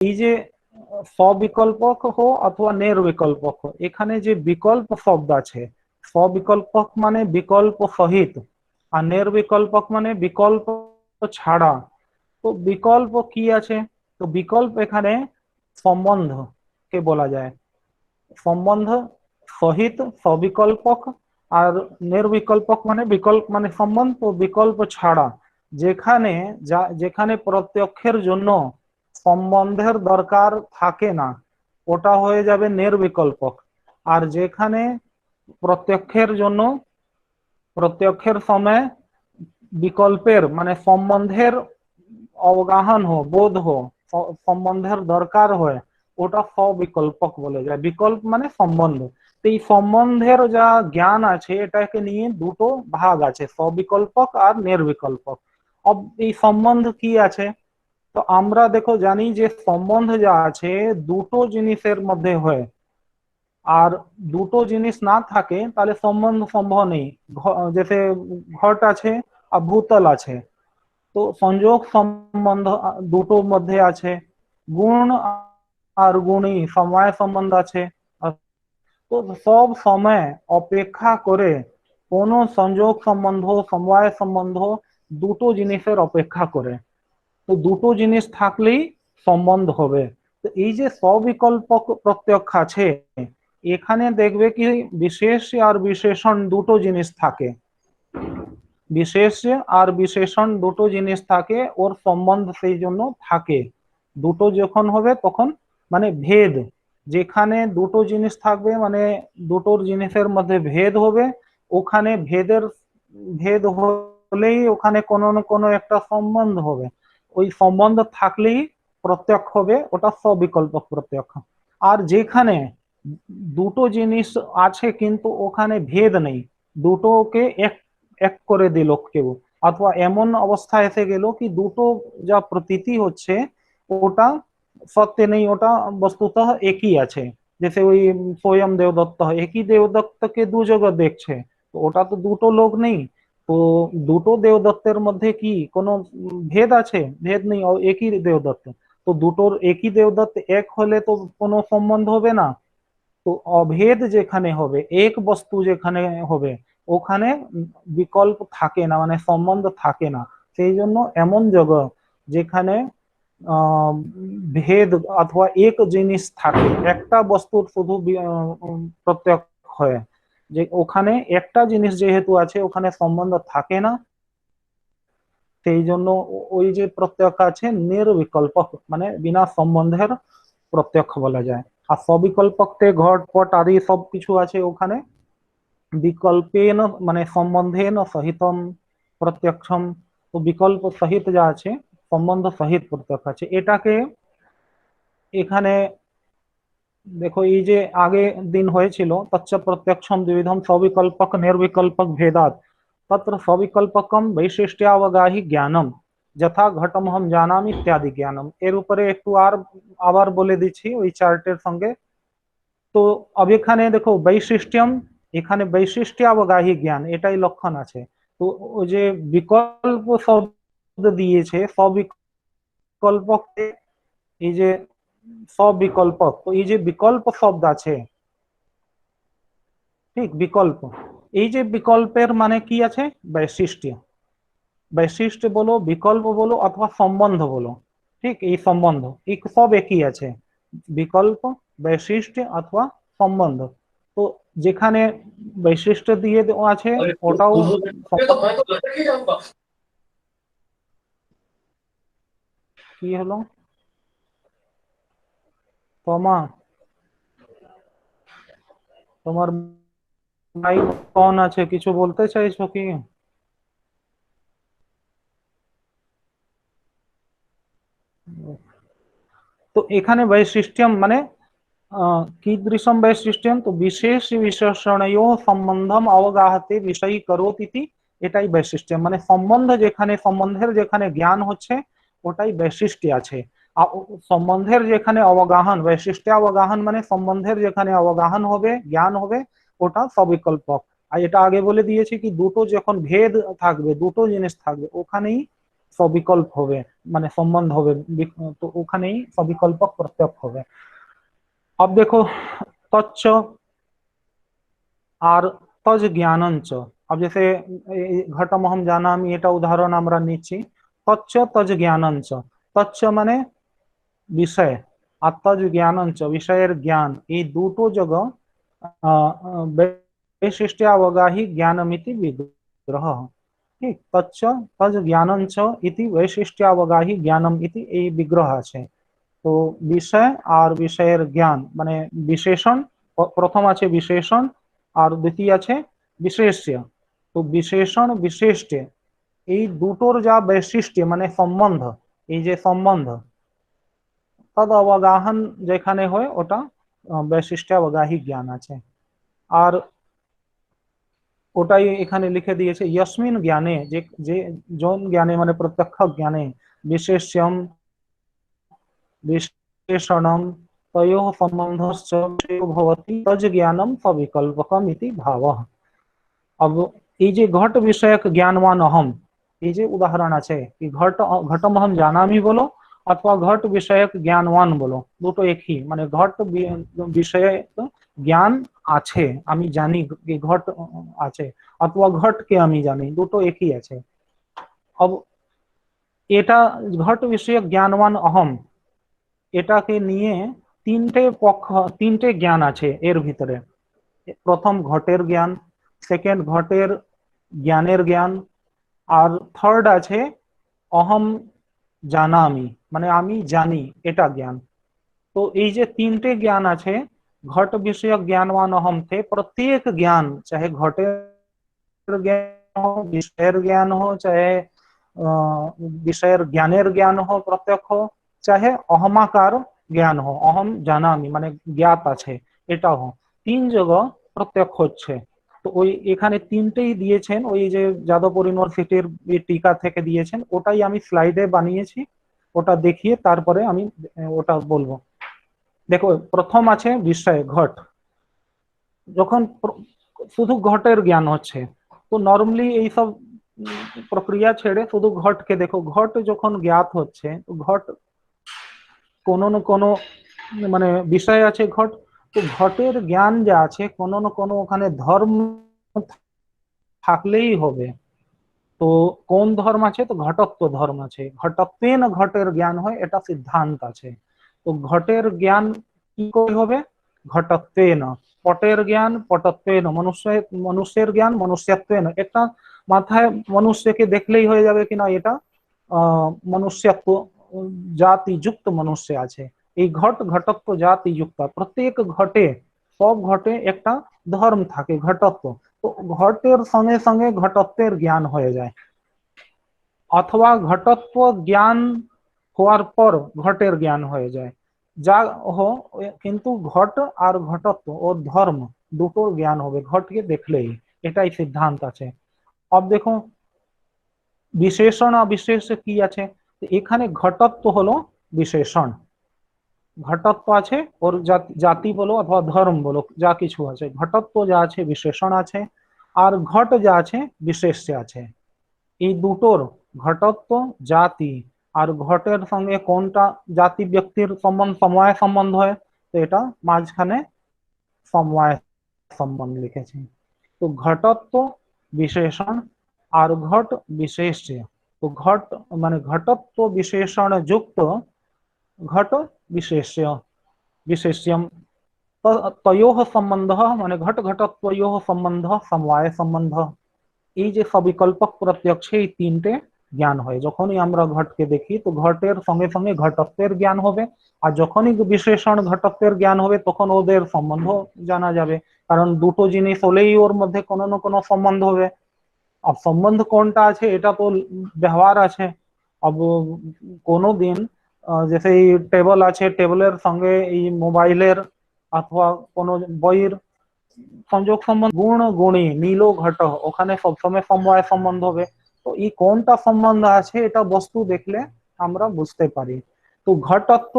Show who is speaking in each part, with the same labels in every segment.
Speaker 1: এই যে সবিকল্পক হো অথবা নির্বিকল্পক হো, এখানে যে বিকল্প শব্দ আছে, সবিকল্পক মানে বিকল্প সহিত, আর নির্বিকল্পক মানে বিকল্প ছাড়া। তো বিকল্প কি আছে? তো বিকল্প এখানে সম্বন্ধ কে বলা যায়, সম্বন্ধ সহিত সবিকল্পক। আর নির্বিকল্পক মানে বিকল্প মানে সম্বন্ধ, তো বিকল্প ছাড়া। যেখানে যেখানে প্রত্যক্ষের জন্য সম্বন্ধের দরকার থাকে না, ওটা হয়ে যাবে নির্বিকল্পক। আর যেখানে প্রত্যক্ষের জন্য, প্রত্যক্ষের সময় বিকল্পের মানে সম্বন্ধের অবগাহন হো, বোধ হো, সম্বন্ধের দরকার হয়, ওটা সবিকল্পক বলে যায়। বিকল্প মানে সম্বন্ধ। তো এই সম্বন্ধের যা জ্ঞান আছে, এটাকে নিয়ে দুটো ভাগ আছে, সবিকল্পক আর নির্বিকল্পক। এই সম্বন্ধ কি আছে? তো আমরা দেখো জানি যে সম্বন্ধ যা আছে দুটো জিনিসের মধ্যে হয়। আর দুটো জিনিস না থাকে তাহলে সম্বন্ধ সম্ভব নেই। যেতে ঘট আছে আর ভূতল আছে, তো সংযোগ সম্বন্ধ দুটোর মধ্যে আছে। গুণ আর গুণী সময় সম্বন্ধ আছে। তো সব সময় অপেক্ষা করে কোনো সংযোগ সম্বন্ধ, সময় সম্বন্ধ দুটো জিনিসের অপেক্ষা করে। তো দুটো জিনিস থাকলেই সম্বন্ধ হবে। তো এই যে সবিকল্প প্রত্যক্ষ আছে, এখানে দেখবে কি বিশেষ আর বিশেষণ দুটো জিনিস থাকে। বিশেষ আর বিশেষণ দুটো জিনিস থাকে, ওর সম্বন্ধ সেই জন্য থাকে। দুটো যখন হবে তখন মানে ভেদ, যেখানে দুটো জিনিস থাকবে মানে দুটোর জিনিসের মধ্যে ভেদ হবে, ওখানে ভেদ হলেই ওখানে কোনো না কোনো একটা সম্বন্ধ হবে। ওই সম্বন্ধ থাকলেই প্রত্যক্ষ হবে, ওটা সবিকল্প প্রত্যক্ষ। আর যেখানে দুটো জিনিস আছে কিন্তু ওখানে ভেদ নেই, দুটোকে এক এক করে দিল কেউ, অথবা এমন অবস্থা এসে গেল কি দুটো যা প্রতীতি হচ্ছে ওটা সত্যি নেই, ওটা বস্তুতঃ একই আছে। जैसे ওই স্বয়ং দেবদত্ত হয়, একই দেবদত্তকে দু জগৎ দেখছে, তো ওটা তো দুটো লোক নেই। তো দুটো দেবদত্তের মধ্যে কি কোনো ভেদ আছে? ভেদ নেই, একই দেবদত্ত। তো দুটোর একই দেবদত্ত এক হলে তো কোনো সম্বন্ধ হবে না। তো অভেদ যেখানে হবে, এক বস্তু যেখানে হবে, ওখানে বিকল্প থাকে না মানে সম্বন্ধ থাকে না। সেই জন্য এমন জগৎ যেখানে আহ ভেদ অথবা এক জিনিস থাকে, একটা বস্তুর শুধু প্রত্যক্ষ হয়, যে ওখানে একটা জিনিস যেহেতু আছে ওখানে সম্বন্ধ থাকে না। সেই জন্য ওই যে প্রত্যক্ষ আছে নির্বিকল্প, মানে বিনা সম্বন্ধের প্রত্যক্ষ বলা যায়। আর সবিকল্পকতে ঘট পট আদি সব কিছু আছে ওখানে বিকল্পেন মানে সম্বন্ধেন সহিতম প্রত্যক্ষম। তো বিকল্প সহিত যা আছে, সম্বন্ধ সহিত প্রত্যক্ষ আছে, এটাকে এখানে দেখো এই যে আগে দিন হয়েছিল তচ্চ প্রত্যক্ষম দ্বিবিধম সবিকল্পক নির্বিকল্পক ভেদাত তত্র সবিকল্পকম বৈশিষ্ট্যাবগাহি জ্ঞানম যথা ঘটম হম জানাম ইত্যাদি জ্ঞানম। এর উপরে একটু আর আবার বলে দিচ্ছি ওই চার্টের সঙ্গে। তো এখানে দেখো বৈশিষ্ট্যম, এখানে বৈশিষ্ট্যাবগাহি জ্ঞান এটাই লক্ষণ আছে। তো ওই যে বিকল্প শব্দ দিয়েছে সবিকল্পকে, এই যে সবিকল্পক, তো এই যে বিকল্প শব্দ আছে, ঠিক বিকল্প, এই যে বিকল্পের মানে কি আছে? বৈশিষ্ট্য। বৈশিষ্ট্য বলো, বিকল্প বলো অথবা সম্বন্ধ বলো, ঠিক এই সম্বন্ধ এই সব একই আছে, বিকল্প, বৈশিষ্ট্য অথবা সম্বন্ধ। তো যেখানে বৈশিষ্ট্য দিয়ে দেওয়া আছে
Speaker 2: अरे
Speaker 1: ওটাও
Speaker 2: ये तो मैं तो लड़के ही जाऊंगा।
Speaker 1: কি হলো তোমা, তোমার মাইক অন আছে, কিছু বলতে চাইছো কি? তো এখানে বৈশিষ্ট্যম মানে कीदृशं वैशिष्ट्यं, तो विशेष विशेषणयो সম্বন্ধম অবগাহতে বিষয়ী করোতি, এটাই বৈশিষ্ট্য। মানে সম্বন্ধ যেখানে, সম্বন্ধের যেখানে জ্ঞান হচ্ছে ওটাই বৈশিষ্ট্য আছে। সম্বন্ধের যেখানে অবগাহন, বৈশিষ্ট্য অবগাহন মানে সম্বন্ধের যেখানে অবগাহন হবে, জ্ঞান হবে, ওটা সবিকল্পক। আর এটা আগে বলে দিয়েছি কি দুটো যখন ভেদ থাকবে, দুটো জিনিস থাকবে, ওখানেই সবিকল্প হবে, মানে সম্বন্ধ হবে, তো ওখানেই সবিকল্পক প্রত্যক্ষ হবে। अब देखो तच्च আর তজ জ্ঞানঞ্চ। अब जैसे ঘটমহম জানামি, এটা উদাহরণ আমরা নিচ্ছি। তচ্চ তজ জ্ঞানঞ্চ, তচ্চ মানে বিষয়, আর তজ জ্ঞানঞ্চ বিষয়ের জ্ঞান, এই দুটো জগ वैशिष्ट्यावगाही ज्ञानमिति विग्रह। ठीक, तच्च तज ज्ञानंच इति वैशिष्ट्यावगाही ज्ञानम इति এই বিগ্রহ আছে। তো বিষয় আর বিষয়ের জ্ঞান মানে বিশেষণ, প্রথম আছে বিশেষণ আর দ্বিতীয় আছে বিশেষ্য। তো বিশেষণ বিশেষ্য এই দুটোর যা বৈশিষ্ট্য মানে সম্বন্ধ, এই যে সম্বন্ধ তদ অবগাহন যেখানে হয় ওটা বৈশিষ্ট্যাবগাহী জ্ঞান আছে। আর ওটাই এখানে লিখে দিয়েছে, यस्मिन् জ্ঞানে, যে যে জন জ্ঞানে মানে প্রত্যক্ষ জ্ঞানে, বিশেষ্যম विशेषणम तयोः संबंधश्च भवति तज ज्ञानम सविकल्पकम इति भावः। अब এই যে ঘট বিষয়ক জ্ঞানवान अहम, এই যে উদাহরণ আছে, এই ঘটমহম জানামি বলো অথবা ঘট বিষয়ক জ্ঞানवान বলো, দুটো একই, মানে ঘট বিষয়ক জ্ঞান আছে, আমি জানি এই ঘট আছে, অথবা ঘটকে আমি জানি, দুটো একই আছে। अब এটা ঘট বিষয়ক জ্ঞানवान अहम, এটাকে নিয়ে তিনটে পক্ষ, তিনটে জ্ঞান আছে এর ভিতরে। প্রথম ঘটের জ্ঞান, সেকেন্ড ঘটের জ্ঞানের জ্ঞান, আর থার্ড আছে অহম জানামি, মানে আমি জানি এটা জ্ঞান। তো এই যে তিনটে জ্ঞান আছে ঘট বিষয়ক জ্ঞানवान अहम थे, प्रत्येक ज्ञान चाहे घटेर ज्ञान हो, বিষয়ের জ্ঞান हो, चाहे বিষয়ের জ্ঞানের জ্ঞান हो প্রত্যক্ষ, চাহে অহমাকার জ্ঞান हो, অহম জানামি মানে জ্ঞাত আছে এটা हो, তিন জায়গা প্রত্যক্ষ হচ্ছে। তো ওই এখানে তিনটেই দিয়েছেন, ওই যে যাদবপুর ইউনিভার্সিটির টিকা থেকে দিয়েছেন, ওটাই আমি স্লাইডে বানিয়েছি, ওটা দেখিয়ে তারপরে আমি ওটা বলবো। দেখো প্রথম আছে বিষয় ঘট, যখন শুধু ঘটের জ্ঞান হচ্ছে, তো নরমালি এইসব প্রক্রিয়া ছেড়ে শুধু ঘটকে দেখো, ঘট যখন জ্ঞাত হচ্ছে, তো ঘট কোনো না কোনো মানে বিষয় আছে ঘট, তো ঘটের জ্ঞান যা আছে কোনো না কোনো ওখানে ধর্ম থাকলেই হবে। তো কোন ধর্ম আছে, তো ঘটত্ব ধর্ম আছে, ঘটত্বেন ঘটের জ্ঞান হয়, এটা সিদ্ধান্ত আছে। তো ঘটের জ্ঞান কি করে হবে, ঘটত্বেন, পটের জ্ঞান পটত্বেন, মনুষ্যের জ্ঞান মনুষ্যত্বেন। একটা মাথায় মনুষ্যকে দেখলেই হয়ে যাবে কিনা এটা মনুষ্যত্ব জাতিযুক্ত মনুষ্য আছে, এই ঘট ঘটত্ব জাতিযুক্ত, প্রত্যেক ঘটে সব ঘটে একটা ধর্ম থাকে ঘটত্ব। তো ঘটের সঙ্গে সঙ্গে ঘটত্বের জ্ঞান হয়ে যায়, অথবা ঘটত্ব জ্ঞান হওয়ার পর ঘটের জ্ঞান হয়ে যায়, যা হো, কিন্তু ঘট আর ঘটত্ব ও ধর্ম দুটোর জ্ঞান হবে ঘটকে দেখলেই, এটাই সিদ্ধান্ত আছে। अब দেখো বিশেষণ আর বিশেষ কি আছে, এখানে ঘটত্ব হলো বিশেষণ, ঘটত্ব আছে ওর জাতি বলো অথবা ধর্ম বলো যা কিছু আছে, ঘটত্ব যা আছে বিশেষণ আছে, আর ঘট যা আছে বিশেষ্য আছে। এই দুটোর ঘটত্ব জাতি আর ঘটের সঙ্গে কোনটা জাতি ব্যক্তির সম্বন্ধ সময় সম্বন্ধ হয়, তো এটা মাঝখানে সময় সম্বন্ধ লিখেছি। তো ঘটত্ব বিশেষণ আর ঘট বিশেষ্য, তো ঘট মানে ঘটত্ব বিশেষণ যুক্ত ঘট বিশেष्य विशेष्यम, तयोः সম্বন্ধः মানে ঘট ঘটত্বয়োः সম্বন্ধ সমবায় সম্বন্ধ। এই যে সবিকল্পক প্রত্যক্ষ, এই তিনটে জ্ঞান হয় যখনই আমরা ঘটকে দেখি, তো ঘটের সঙ্গে সঙ্গে ঘটত্বের জ্ঞান হবে, আর যখনই বিশেষণ ঘটত্বের জ্ঞান হবে তখন ওদের সম্বন্ধ জানা যাবে, কারণ দুটো জিনিস হলেই ওর মধ্যে কোনো না কোনো সম্বন্ধ হবে। अब সম্বন্ধ কোনটা আছে এটা তো ব্যবহার আছে। अब কোনো দিন जैसे এই টেবল আছে, টেবলের সঙ্গে এই মোবাইলের অথবা কোনো বইয়ের সংযোগ সম্বন্ধ, গুণ গুণী নীল ঘট, ওখানে সবসময় সমবায় সম্বন্ধ হবে। তো এই কোনটা সম্বন্ধ আছে এটা বস্তু দেখলে আমরা বুঝতে পারি। তো ঘটত্ব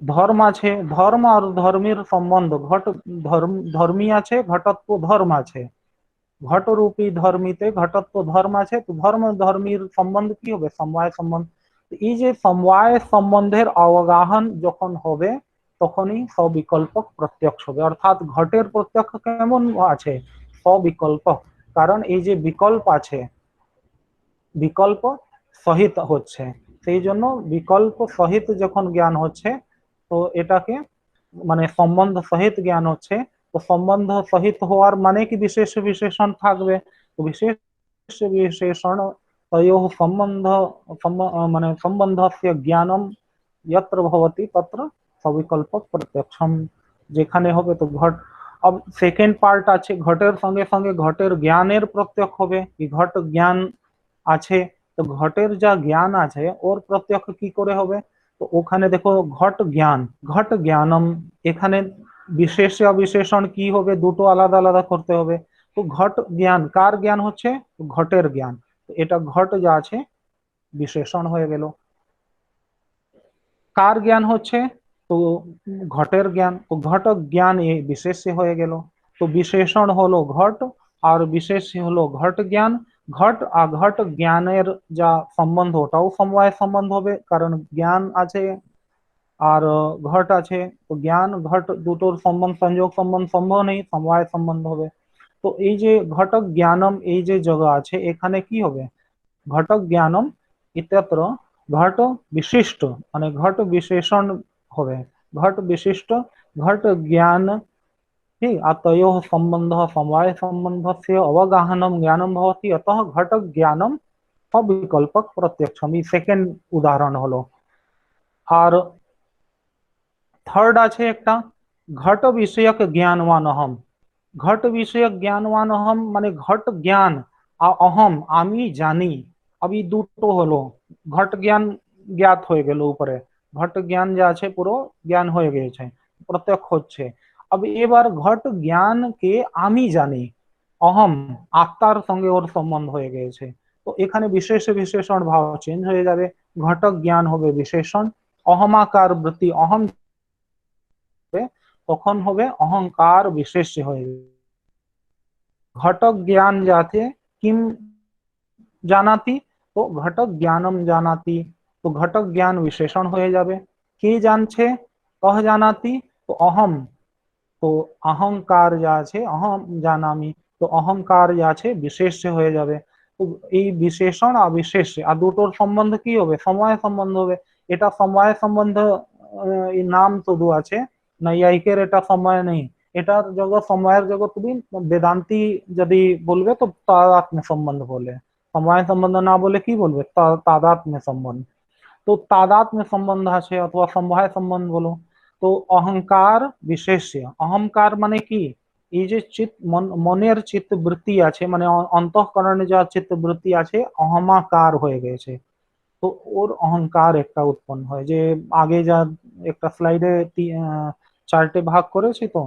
Speaker 1: ধর্ম আছে, ধর্ম আর ধর্মের সম্বন্ধ, ঘট ধর্ম ধর্মী আছে, ঘটত্ব ধর্ম আছে, ঘটরূপী ধর্মীতে ঘটত্ব ধর্ম আছে, তো ধর্ম ধর্মীর সম্বন্ধ কি হবে? সমবায় সম্বন্ধ। তো এই যে সমবায় সম্বন্ধের অবগাহন যখন হবে তখনই সবিকল্পক প্রত্যক্ষ হবে। অর্থাৎ ঘটের প্রত্যক্ষ কেমন আছে? সবিকল্পক। কারণ এই যে বিকল্প আছে, বিকল্প সহিত হচ্ছে, সেই জন্য বিকল্প সহিত যখন জ্ঞান হচ্ছে তো এটাকে মানে সম্বন্ধ সহিত জ্ঞান হচ্ছে। তো সম্বন্ধ সহিত হওয়ার মানে কি বিশেষ বিশেষণ থাকবে, তো বিশেষ বিশেষণ তয়োঃ সম্বন্ধ মানে সম্বন্ধস্য জ্ঞানম यत्र भवति तत्र सविकल्प प्रत्यक्षम। যেখানে হবে তো ঘট। अब সেকেন্ড পার্ট আছে, ঘটের সঙ্গে সঙ্গে ঘটের জ্ঞানের প্রত্যক্ষ হবে। কি ঘট জ্ঞান আছে, তো ঘটের যা জ্ঞান আছে ওর প্রত্যক্ষ কি করে হবে? তো ওখানে দেখো ঘট জ্ঞান, ঘট জ্ঞানম, এখানে বিশেষ বিশেষণ কি হবে? দুটো আলাদা আলাদা করতে হবে। তো ঘট জ্ঞান কার জ্ঞান হচ্ছে? ঘটের জ্ঞান। তো এটা ঘট যা আছে বিশেষণ হয়ে গেল। কার জ্ঞান হচ্ছে? তো ঘটের জ্ঞান। তো ঘট জ্ঞান এ বিশেষ হয়ে গেল। তো বিশেষণ হলো ঘট আর বিশেষ হলো ঘট জ্ঞান। ঘট আর ঘট জ্ঞানের যা সম্বন্ধ ওটাও সমবায় সম্বন্ধ হবে, কারণ জ্ঞান আছে আর ঘট আছে। তো জ্ঞান ঘট দুটোর সম্বন্ধ সংযোগ সম্বন্ধ সম্ভব নেই, সমবায় সম্বন্ধ হবে। তো এই যে ঘটক জ্ঞানম এই যে জায়গা আছে এখানে কি হবে? ঘটক জ্ঞানম ইত্যত্র ঘট বিশিষ্ট মানে ঘট বিশেষণ হবে। ঘট বিशिष्ट घट ज्ञान ठीक अतयोः सम्बन्धः समवाय सम्बन्धस्य अवगाहनं ज्ञानं भवति, अतः घट ज्ञानम अविकल्पक प्रत्यक्षम। ये सेकेंड उदाहरण हलो। और থার্ড আছে একটা, ঘট বিষয়ক জ্ঞানवान अहम। ঘট বিষয়ক জ্ঞানवान अहम মানে ঘট জ্ঞান আর অহম আমি জানি। আমি দুটো হলো, ঘট জ্ঞান জ্ঞাত হয়ে গেল উপরে, ঘট জ্ঞান যা আছে পুরো জ্ঞান হয়ে গেছে, প্রত্যক্ষ হচ্ছে। এবার ঘট জ্ঞানকে আমি জানি, অহম আত্মার সঙ্গে ওর সম্বন্ধ হয়ে গেছে। তো এখানে বিশেষ বিশেষণ ভাব চেঞ্জ হয়ে যাবে, ঘটক জ্ঞান হবে বিশেষণ, অহমাকার বৃত্তি অহম তখন হবে অহংকার বিশেষ হয়ে যাবে। ঘটক জ্ঞান যাতে কিম জানাতি, তো ঘটক জ্ঞানম জানাতি, তো ঘটক জ্ঞান বিশেষণ হয়ে যাবে। কে জানছে? কহ জানাতি, তো অহম, তো অহংকার যা আছে অহম জানামি, তো অহংকার যা আছে বিশেষ হয়ে যাবে। তো এই বিশেষণ আর বিশেষ আর দুটোর সম্বন্ধ কি হবে? সময় সম্বন্ধ হবে। এটা সময় সম্বন্ধ এই নাম শুধু আছে, নৈয়ায়িকের এটা সময় নেই। এটার জগৎ সময়ের জগৎ তুমি বেদান্তি যদি বলবে তো তাদাত্ম্য সম্বন্ধ বলে, সময় সম্বন্ধ না বলে কি বলবে? তাদাত্ম্য সম্বন্ধ। তো তাदात्म्य संबंध আছে অথবা সমবায় সম্বন্ধ বলো। তো অহংকার বিশেষ্য, অহংকার মানে কি? এই যে চিত মনের চিত্ত বৃত্তি আছে মানে অন্তঃকরণে যা চিত্ত বৃত্তি আছে অহমাকার হয়ে গেছে, তো ওর অহংকার একটা উৎপন্ন হয়। যে আগে যা একটা স্লাইডে চারটে ভাগ করেছি তো,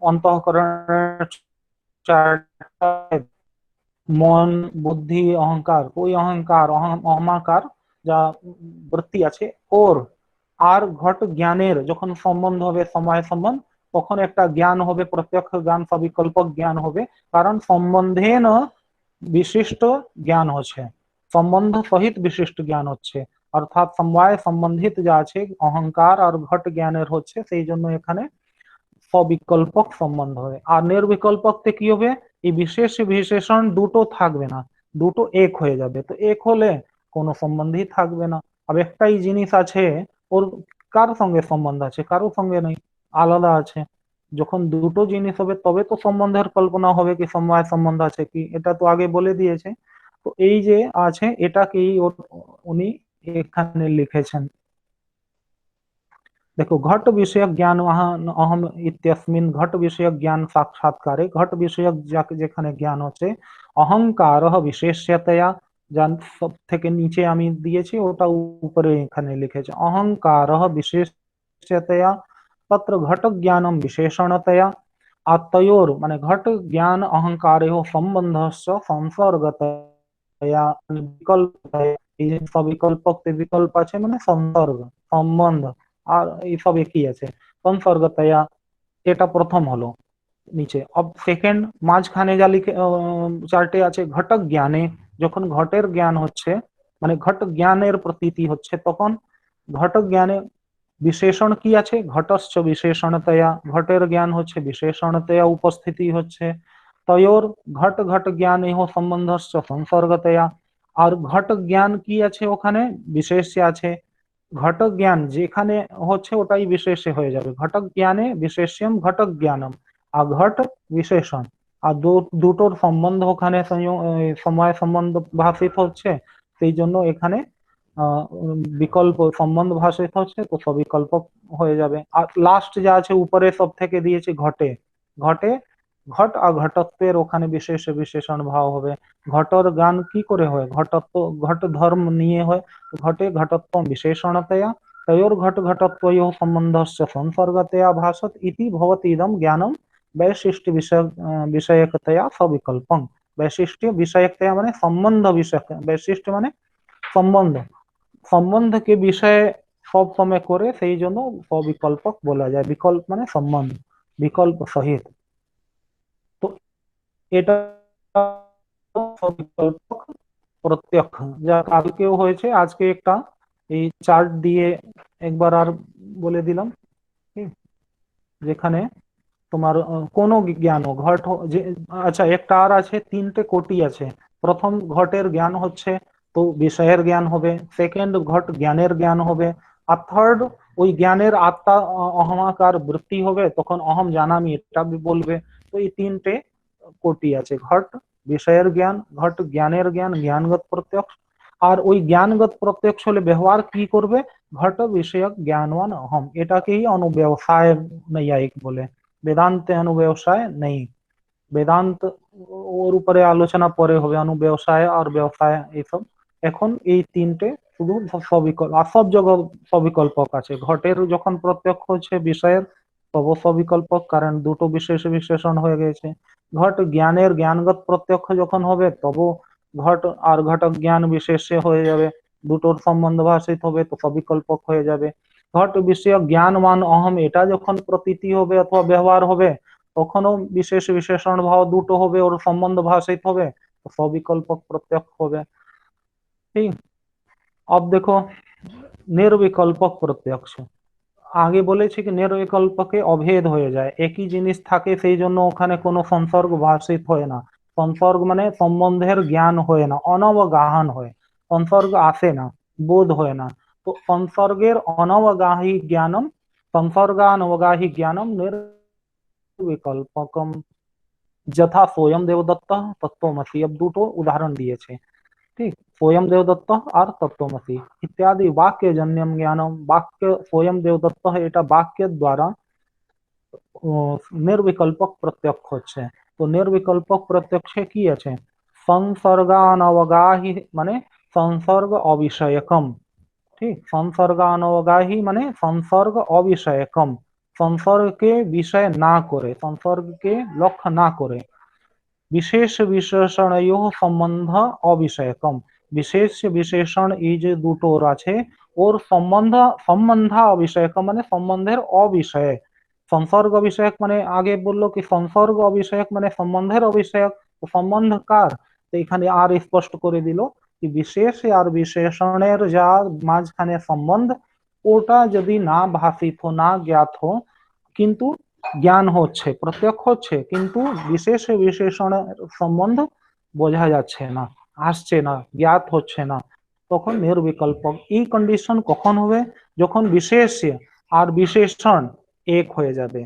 Speaker 1: অন্তঃকরণের চারটা, মন বুদ্ধি অহংকার, ওই অহংকার অহমাকার যা বৃত্তি আছে ওর আর ঘট জ্ঞানের যখন সম্বন্ধ হবে সময় সম্বন্ধ, তখন একটা জ্ঞান হবে প্রত্যক্ষ জ্ঞান সবিকল্পক জ্ঞান হবে। কারণ সম্বন্ধে না বিশিষ্ট জ্ঞান হচ্ছে, সম্বন্ধ সহিত বিশিষ্ট জ্ঞান হচ্ছে, অর্থাৎ সমবায় সম্বন্ধিত যা আছে অহংকার আর ঘট জ্ঞানের হচ্ছে, সেই জন্য এখানে সবিকল্পক সম্বন্ধ হবে। আর নির্বিকল্পকতে কি হবে? এই বিশেষ বিশেষণ দুটো থাকবে না, দুটো এক হয়ে যাবে। তো এক হলে কোনো সম্বন্ধই থাকবে না। আর একটাই জিনিস আছে, ওর কার সঙ্গে সম্বন্ধ আছে? কারো সঙ্গে নেই, আলাদা আছে। যখন দুটো জিনিস হবে তবে তো সম্বন্ধের কল্পনা হবে কি সমবায় সম্বন্ধ আছে কি, এটা তো আগে বলে দিয়েছে। তো এই যে আছে এটাকেই উনি এখানে লিখেছেন। देखो घट विषयक ज्ञान वहाँ अहम इत्यस्मिन् घट विषयक ज्ञान साक्षात्कारे घट विषयक যেখানে জ্ঞান হচ্ছে অহংকার বিশেষ্যতয়া, যান সব থেকে নিচে আমি দিয়েছি ওটা উপরে এখানে লিখেছে অহংকার বিশেষ্যতয়া तत्र घट ज्ञानम विशेषणतया। आत्तयोर মানে ঘট জ্ঞান অহংকারেহ সম্বন্ধস্য সংসর্গতয়া বিকল্পতয়া। এই যে সবিকল্পক বিকল্প আছে মানে সংসর্গ সম্বন্ধ আর এই সব একই আছে, সংসর্গতয়া, এটা প্রথম হলো। নিচে। সেকেন্ড মাঝখানে যা লিখে চার্টে আছে ঘটক জ্ঞানে, যখন ঘটের জ্ঞান হচ্ছে মানে ঘট জ্ঞানের প্রতীতি হচ্ছে তখন ঘটক জ্ঞানে বিশেষণ কি আছে, ঘটশ্চ বিশেষণতয়া, ঘটের জ্ঞান হচ্ছে বিশেষণতয়া উপস্থিতি হচ্ছে, তয়োর ঘট ঘট জ্ঞান ইহ সম্বন্ধশ্চ সংসর্গতয়া। আর ঘট জ্ঞান কি আছে ওখানে, বিশেষ্য আছে। ঘটক জ্ঞান যেখানে হচ্ছে ওটাই বিশেষ্য হয়ে যাবে, ঘটক জ্ঞানে বিশেষ্যম ঘটক জ্ঞানম। আর ঘট বিশেষণ, আর দুটোর সম্বন্ধ ওখানে সময় সম্বন্ধ ভাষিত হচ্ছে, সেই জন্য এখানে বিকল্প সম্বন্ধ ভাষিত হচ্ছে, তো সবিকল্প হয়ে যাবে। আর লাস্ট যা আছে উপরে সব থেকে দিয়েছে ঘটে, ঘটে ঘট আর ঘটত্বের ওখানে বিশেষ বিশেষণ ভাব হবে। ঘটর জ্ঞান কি করে হয়, ঘটত্ব ঘট ধর্ম নিয়ে হয়, ঘটে ঘটত্ব বিশেষণতया, তয়োর ঘট ঘটত্বयोः সম্বন্ধस्य संसर्गतया भासत इति भवति इदं ज्ञानं वैशिष्ट्य विषयकतया सविकल्पं। वैशिष्ट्य विषयकतया মানে সম্বন্ধ বিষয়ক, वैशिष्ट्य মানে সম্বন্ধ, সম্বন্ধকে বিষয়ে সব সময় করে সেই জন্য সবিকল্পক বলা যায়। বিকল্প মানে সম্বন্ধ, বিকল্প সহিত। তো এটা সবিকল্পক প্রত্যক্ষ যা কালকেও হয়েছে, আজকে একটা এই চার্ট দিয়ে একবার আর বলে দিলাম। ঠিক, যেখানে তোমার কোনো জ্ঞান ঘট যে, আচ্ছা একটা আর আছে, তিনটে কোটি আছে। প্রথম ঘটের জ্ঞান হচ্ছে তো বিষয়ের জ্ঞান হবে, সেকেন্ড ঘট জ্ঞানের জ্ঞান হবে, আর থার্ড ওই জ্ঞানের আত্মা অহমাকার বৃত্তি হবে, তখন অহম জানামি এটা বলবে। তো এই তিনটে কোটি আছে, ঘট বিষয়ের জ্ঞান, ঘট জ্ঞানের জ্ঞান, জ্ঞানগত প্রত্যক্ষ। আর ওই জ্ঞানগত প্রত্যক্ষ হলে ব্যবহার কি করবে, ঘট বিষয়ক জ্ঞানवान অহম, এটাকেই অনুব্যবসায় নৈয়ায়িক বলে। বেদান্তে অনুব্যবসায় নেই, বেদান্ত ওর উপরে আলোচনা পরে হবে, অনুব্যবসায় আর ব্যবসায় এইসব। এখন এই তিনটে শুধু সবিকল্প, আর সব জগৎ সবিকল্পক আছে। ঘটের যখন প্রত্যক্ষ হচ্ছে বিষয়ের তব সবিকল্পক, কারণ দুটো বিশেষ বিশেষণ হয়ে গেছে। ঘট জ্ঞানের জ্ঞানগত প্রত্যক্ষ যখন হবে তব ঘট আর ঘটক জ্ঞান বিশেষে হয়ে যাবে, দুটোর সম্বন্ধ ভাষিত হবে তো সবিকল্পক হয়ে যাবে। ঘট বিষয়ক জ্ঞানমান অহম এটা যখন প্রতীতি হবে অথবা ব্যবহার হবে, তখনও বিশেষ বিশেষণ ভাব দুটো হবে, ওর সম্বন্ধ ভাষিত হবে, তো সবিকল্পক প্রত্যক্ষ হবে। ঠিক। अब देखो নির্বিকল্পক প্রত্যক্ষ, আগে বলেছি কি নির্বিকল্পকে অভেদ হয়ে যায়, একই জিনিস থাকে সেই জন্য ওখানে কোনো সংসর্গ ভাষিত হয় না। সংসর্গ মানে সম্বন্ধের জ্ঞান হয় না, অনবগাহন হয়, সংসর্গ আসে না, বোধ হয় না। তো সংসর্গের অনবগাহী জ্ঞানম, সংসর্গানবগাহী জ্ঞানম নির্বিকল্পকম। যথা সোয়ম দেবদত্ত তত্ত্বমসি, अब দুটো উদাহরণ দিয়েছে। ठीक, सोयम देवदत्त और तत्त्वमसि इत्यादि वाक्य जन्यम ज्ञानम, वाक्य सोयम देवदत्त है এটা বাক্যের দ্বারা নির্বিকল্পক প্রত্যক্ষ হচ্ছে। তো নির্বিকল্পক প্রত্যক্ষে কি আছে, সংসর্গানবগাহী মানে সংসর্গ অবিষয়কম। ঠিক, সংসর্গানবগাহী মানে সংসর্গ অবিষয়কম, সংসর্গকে বিষয় না করে, সংসর্গকে লক্ষ্য না করে। विशेष विशेषणयोः সম্বন্ধ অবিষয়কম, বিশেষ বিশেষণ এই যে দুটোর আছে ওর সম্বন্ধ, সম্বন্ধ অবিষয়কম মানে সম্বন্ধের অবিষয়ে। সংসর্গ বিষয়ক মানে আগে বললো কি সংসর্গ অবিষয়ক মানে সম্বন্ধের অবিষয়ক, তো সম্বন্ধ কার, তো এখানে আর স্পষ্ট করে দিল কি বিশেষ আর বিশেষণের যা মাঝখানে সম্বন্ধ, ওটা যদি না ভাষিত हो না জ্ঞাত हो, কিন্তু জ্ঞান হচ্ছে প্রত্যক্ষ হচ্ছে, কিন্তু বিশেষ বিশেষণের সম্বন্ধ বোঝা যাচ্ছে না, আসছে না, জ্ঞাত হচ্ছে না, তখন নির্বিকল্পক। এই কন্ডিশন কখন হবে, যখন বিশেষ আর বিশেষণ এক হয়ে যাবে,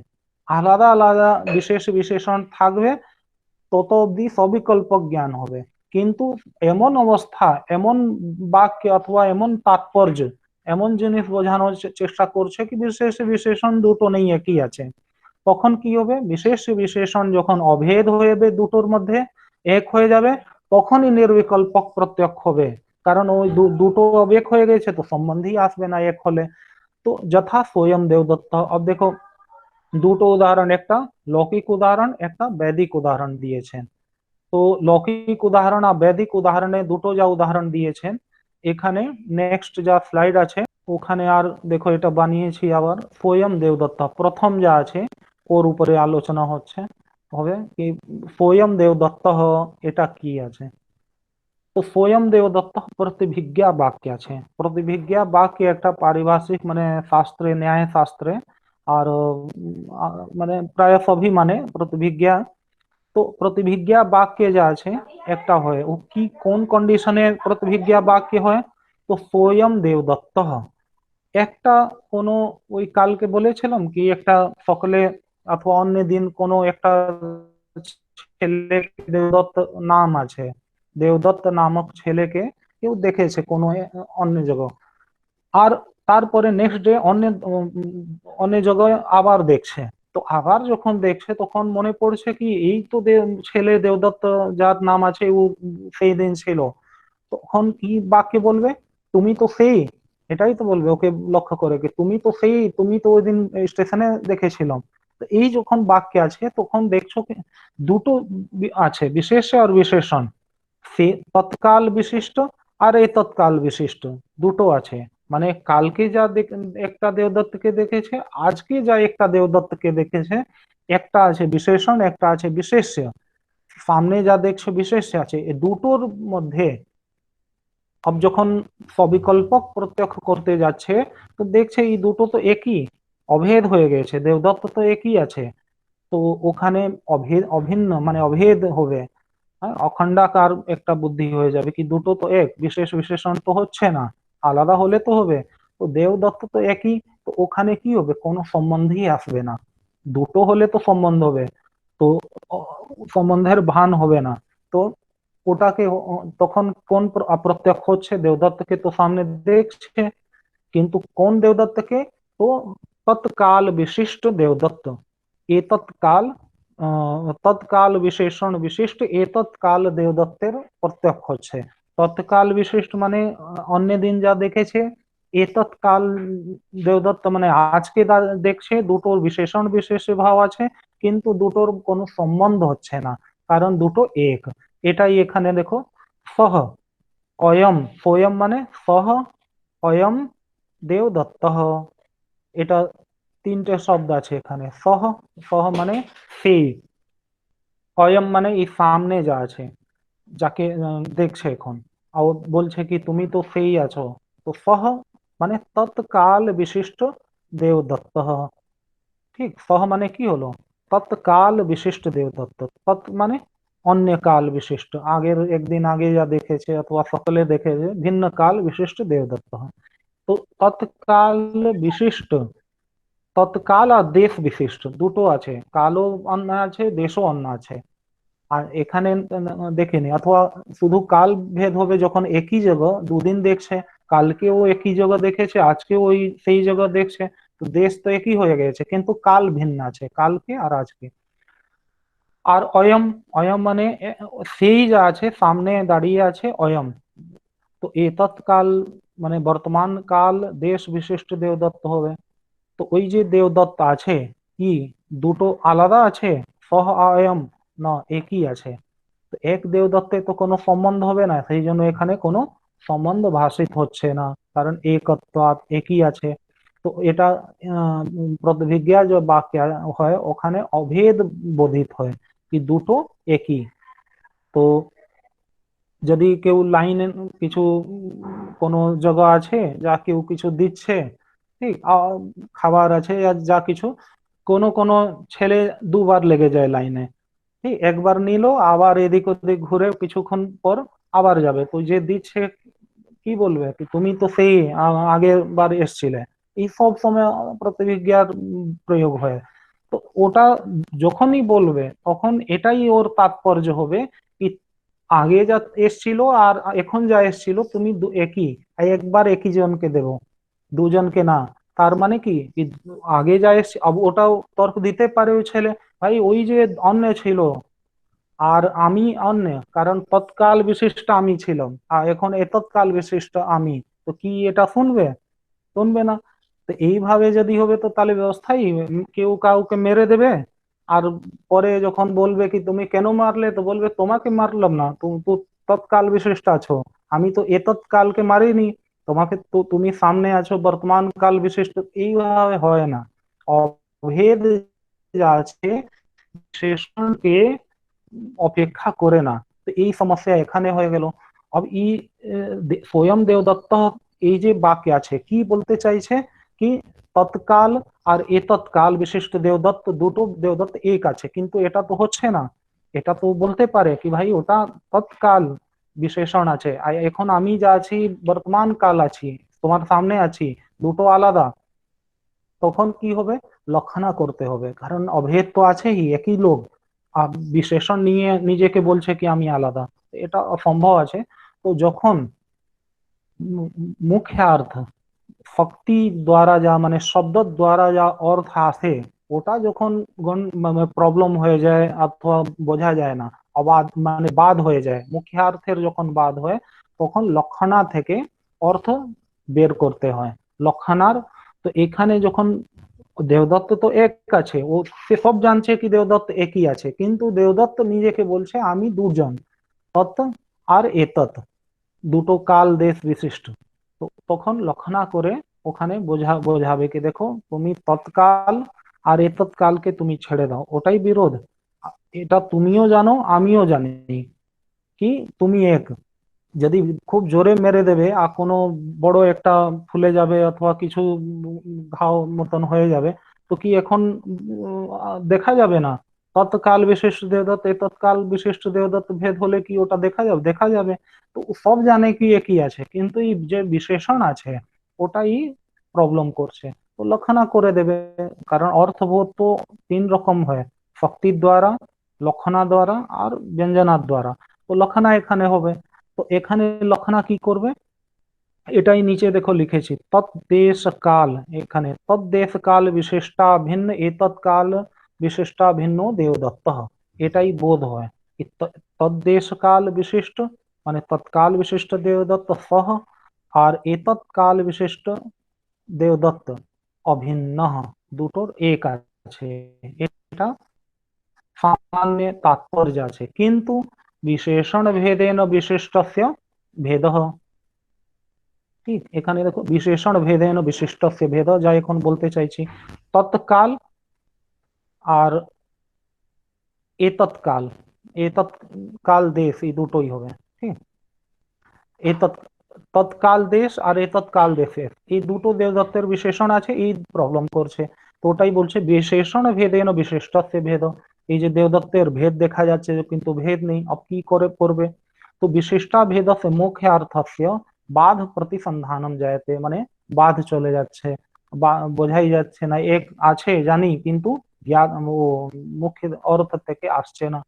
Speaker 1: আলাদা আলাদা বিশেষ বিশেষণ থাকবে, তত অব্দি সবিকল্পক জ্ঞান হবে। কিন্তু এমন অবস্থা, এমন বাক্য অথবা এমন তাৎপর্য, এমন জিনিস বোঝানোর চেষ্টা করছে কি বিশেষ বিশেষণ দুটো নেই একই আছে, তখন কি হবে, বিশেষ বিশেষণ যখন অভেদ হয়ে যাবে দুটোর মধ্যে এক হয়ে যাবে, তখনই নির্বিকল্পক প্রত্যক্ষ হবে। কারণ ওই দুটো অবেক হয়ে গেছে তো সম্বন্ধই আসবে না এক হলে। তো যথা स्वयं देवदत्त। अब देखो দুটো উদাহরণ, একটা লৌকিক উদাহরণ, একটা বৈদিক উদাহরণ দিয়েছেন। তো লৌকিক উদাহরণ আর বৈদিক উদাহরণে দুটো যা উদাহরণ দিয়েছেন, এখানে নেক্সট যা স্লাইড আছে ওখানে আর দেখো এটা বানিয়েছি আবার, स्वयं দেবদত্ত প্রথম যা আছে ওর উপরে আলোচনা হচ্ছে। হবে কি সোয়ম দেবদত্ত এটা কি আছে। তো সোয়ম দেবদত্ত প্রতিভিজ্ঞা বাক্য আছে। প্রতিভিজ্ঞা বাক্য একটা পারিভাষিক মানে শাস্ত্রে, ন্যায় শাস্ত্রে আর মানে প্রায় সবই মানে প্রতিভিজ্ঞা। তো প্রতিভিজ্ঞা বাক্যে যা আছে একটা হয় ও কি কোন কন্ডিশনে প্রতিভিজ্ঞা বাক্য হয়। তো সোয়ম দেবদত্ত একটা কোনো ওই কালকে বলেছিলাম কি একটা সকালে অথবা অন্য দিন কোনো একটা ছেলে দেবদত্ত নাম আছে, দেবদত্ত নামক ছেলেকে কেউ দেখেছে কোনো অন্য জায়গায়, আর তারপরে নেক্সট ডে অন্য অন্য জায়গায় আবার দেখছে। তো আবার যখন দেখছে তখন মনে পড়ছে কি এই তো ছেলে দেবদত্ত যার নাম আছে ও সেই দিন ছিল। তখন কি বাক্যে বলবে, তুমি তো সেই, এটাই তো বলবে ওকে লক্ষ্য করে কি তুমি তো সেই, তুমি তো ওই দিন স্টেশনে দেখেছিলাম। তো এই যখন বাক্যে আছে তখন দেখছো কি দুটো আছে, বিশেষ আর বিশেষণ। সে তৎকাল বিশিষ্ট আর এই তৎকাল বিশিষ্ট দুটো আছে। মানে কালকে যা একটা দেবদত্তকে দেখেছে, আজকে যা একটা দেবদত্তকে দেখেছে, একটা আছে বিশেষণ একটা আছে বিশেষ্য। সামনে যা দেখছো বিশেষ্য আছে, এই দুটোর মধ্যে अब যখন সবিকল্পক প্রত্যক্ষ করতে যাচ্ছে তো দেখছে এই দুটো তো একই, অভেদ হয়ে গেছে, দেবদত্ত তো একই আছে। তো ওখানে অভেদ অভিন্ন মানে অভেদ হবে, হ্যাঁ অখণ্ডাকার একটা বুদ্ধি হয়ে যাবে কি দুটো তো এক, বিশেষ বিশেষণ তো হচ্ছে না, আলাদা হলে তো হবে। তো দেবদত্ত তো একই, তো ওখানে কি হবে কোনো সম্বন্ধই আসবে না। দুটো হলে তো সম্বন্ধ হবে, তো সম্বন্ধের ভান হবে না। তো ওটাকে তখন কোন অপ্রত্যক্ষ হচ্ছে, দেবদত্তকে তো সামনে দেখছে, কিন্তু কোন দেবদত্তকে, তো তৎকাল বিশিষ্ট দেবদত্ত। এ তৎকাল তৎকাল বিশেষণ বিশিষ্ট এ তৎকাল দেবদত্তের প্রত্যক্ষ হচ্ছে। তৎকাল বিশিষ্ট মানে অন্য দিন যা দেখেছে, এ তৎকাল দেবদত্ত মানে আজকে দেখছে, দুটোর বিশেষণ বিশেষ ভাব আছে কিন্তু দুটোর কোনো সম্বন্ধ হচ্ছে না, কারণ দুটো এক। এটাই এখানে দেখো, সহ অয়ম, সোয়ম মানে সহ অয়ম দেবদত্ত, এটা তিনটে শব্দ আছে এখানে। সহ, সহ মানে সেই, অয়ম মানে এই সামনে যা আছে, যাকে দেখছে এখন, আর ও বলছে কি তুমি তো সেই আছো। তো সহ মানে তৎকাল বিশিষ্ট দেবদত্ত। ঠিক, সহ মানে কি হলো, তৎকাল বিশিষ্ট দেবদত্ত। তৎ মানে অন্য কাল বিশিষ্ট, আগের একদিন আগে যা দেখেছে অথবা সকলে দেখেছে, ভিন্ন কাল বিশিষ্ট দেবদত্ত। তো তৎকাল বিশিষ্ট, তৎকাল আর দেশ বিশিষ্ট দুটো আছে, কালও অন্য আছে দেশও অন্য আছে। আর এখানে দেখিনি, অথবা শুধু কাল ভেদ হবে যখন একই জায়গা দুদিন দেখছে, কালকেও একই জায়গা দেখেছে আজকেও ওই সেই জায়গা দেখছে, তো দেশ তো একই হয়ে গেছে কিন্তু কাল ভিন্ন আছে কালকে আর আজকে। আর অয়ম, অয়ম মানে সেই যা আছে সামনে দাঁড়িয়ে আছে অয়ম। তো এ তৎকাল মানে বর্তমান কাল দেশ বিশিষ্ট দেবদত্ত হবে। তো ওই যে দেবদত্ত আছে কি দুটো আলাদা আছে, সহ অয়ম না একই আছে। তো এক দেবদত্তে তো কোনো সম্বন্ধ হবে না, সেই জন্য এখানে কোনো সম্বন্ধ ভাষিত হচ্ছে না, কারণ একত্ব একই আছে। তো এটা প্রতিভিজ্ঞা যে বাক্য হয় ওখানে অভেদ বোধিত হয় কি দুটো একই। তো যদি কেউ লাইনে কিছু কোনো জায়গা আছে যা কেউ কিছু দিচ্ছে, ঠিক খাবার আছে আর যা কিছু, কোনো কোনো ছেলে দুবার লেগে যায় লাইনে, ঠিক একবার নিল আবার এদিক ওদিক ঘুরে কিছুক্ষণ পর আবার যাবে, তো যে দিচ্ছে কি বলবে কি তুমি তো সেই আগের বার এসছিলে। এই সব সময় প্রতিবিজ্ঞার প্রয়োগ হয়। তো ওটা যখনই বলবে তখন এটাই ওর তাৎপর্য হবে কি আগে যা এসছিল আর এখন যা এসছিল তুমি একই, একবার একই জনকে দেব, দুজনকে না। তার মানে কি কি আগে যা এসছে ওটাও তর্ক দিতে পারে ওই ছেলে, ভাই ওই যে অন্য ছিল আর আমি অন্য, কারণ তৎকাল বিশিষ্ট আমি ছিলাম আর এখন এ তৎকাল বিশিষ্ট আমি, তো কি এটা শুনবে? শুনবে না। তো এইভাবে যদি হবে তো তাহলে ব্যবস্থাই কেউ কাউকে মেরে দেবে, আর পরে যখন বলবে কি তুমি কেন মারলে, তো বলবে তোমাকে মারলাম না, তুমি তো তৎকাল বিশিষ্ট আছো, আমি তো এ তৎকালকে মারিনি, তোমাকে তো তুমি সামনে আছো বর্তমান কাল বিশিষ্ট। এইভাবে হয় না, অভেদ যা আছে বিশেষণকে অপেক্ষা করে না। তো এই সমস্যা এখানে হয়ে গেল। अब ই स्वयं देवदत्त এই যে বাক্যে আছে কি বলতে চাইছে কি তৎকাল আর এ তৎকাল বিশিষ্ট দেবদত্ত, দুটো দেবদত্ত এক আছে, কিন্তু এটা তো হচ্ছে না। এটা তো বলতে পারে কি ভাই ওটা তৎকাল বিশেষণ আছে, আর এখন আমি যা আছি বর্তমান কাল আছি, তোমার সামনে আছি, দুটো আলাদা। তখন কি হবে, লক্ষণা করতে হবে, কারণ অভেদ তো আছেই, একই লোক আর বিশেষণ নিয়ে নিজেকে বলছে কি আমি আলাদা, এটা অসম্ভব আছে। তো যখন মুখ্যার্থ শক্তি দ্বারা যা মানে শব্দ দ্বারা যা অর্থ আসে, ওটা যখন প্রবলেম হয়ে যায় অথবা বোঝা যায় না, অবাধ মানে বাদ হয়ে যায়, মুখ্যার্থের যখন বাদ হয় তখন লক্ষণা থেকে অর্থ বের করতে হয়। লক্ষণার তো এখানে যখন দেবদত্ত তো এক আছে, ও সে সব জানছে কি দেবদত্ত একই আছে, কিন্তু দেবদত্ত নিজেকে বলছে আমি দুজন, তৎ আর এতৎ, দুটো কাল দেশ বিশিষ্ট। তো তখন লক্ষণা করে ওখানে বোঝাবে কি দেখো তুমি তৎকাল আর এ তৎকালকে তুমি ছেড়ে দাও, ওটাই বিরোধ। এটা তুমিও জানো আমিও জানি কি তুমি এক। যদি খুব জোরে মেরে দেবে আর কোনো বড় একটা ফুলে যাবে অথবা কিছু ঘাও মতন হয়ে যাবে, তো কি এখন দেখা যাবে না তৎকাল বিশিষ্ট দেবদত্ত এ তৎকাল বিশিষ্ট দেবদত্ত ভেদ হলে কি ওটা দেখা যাবে? দেখা যাবে। তো সব জানে কি একই আছে, কিন্তু এই যে বিশেষণ আছে ওটাই প্রবলেম করছে। তো লক্ষণা করে দেবে, কারণ অর্থবোধ তো তিন রকম হয়, শক্তির দ্বারা, লক্ষণা দ্বারা আর ব্যঞ্জনার দ্বারা। তো লক্ষণা এখানে হবে। তো এখানে লক্ষণা কি করবে, এটাই নিচে দেখো লিখেছি তৎদেশ কাল, এখানে তৎদেশ কাল বিশিষ্টা ভিন্ন এতৎকাল বিশিষ্টা ভিন্ন দেवदत्त, এটাই বোধ হয় कि তৎদেশ কাল বিশিষ্ট মানে তৎকাল বিশিষ্ট দেवदत्त সহ আর এতৎকাল বিশিষ্ট দেवदत्त অভিন্ন, দুটোর এক আছে, এটা সামান্য তাৎপর্য আছে, কিন্তু বিশেষণ ভেদেন বিশিষ্টস্য ভেদঃ। ঠিক এখানে দেখো বিশেষণ ভেদেন বিশিষ্টস্য ভেদ, যা এখন বলতে চাইছি তৎকাল আর এ তৎকাল, এ তৎকাল দেশ এই দুটোই হবে। ঠিক এ তৎকাল দেশ আর এ তৎকাল দেশের এই দুটো দেবদত্তের বিশেষণ আছে, এই প্রবলেম করছে। তো ওটাই বলছে বিশেষণ ভেদেন বিশিষ্টস্য ভেদ। এই যে দেবদত্তের ভেদ দেখা যাচ্ছে কিন্তু ভেদ নেই, अब কি করে করবে। তো বিশিষ্টা ভেদস্য মুখ্যার্থস্য বাধ প্রতিসন্ধানম জায়তে, মানে বাধ চলে যাচ্ছে, বা বোঝাই যাচ্ছে না, এক আছে জানি কিন্তু জ্ঞান ও মুখ্য অর্থ থেকে আসছে না।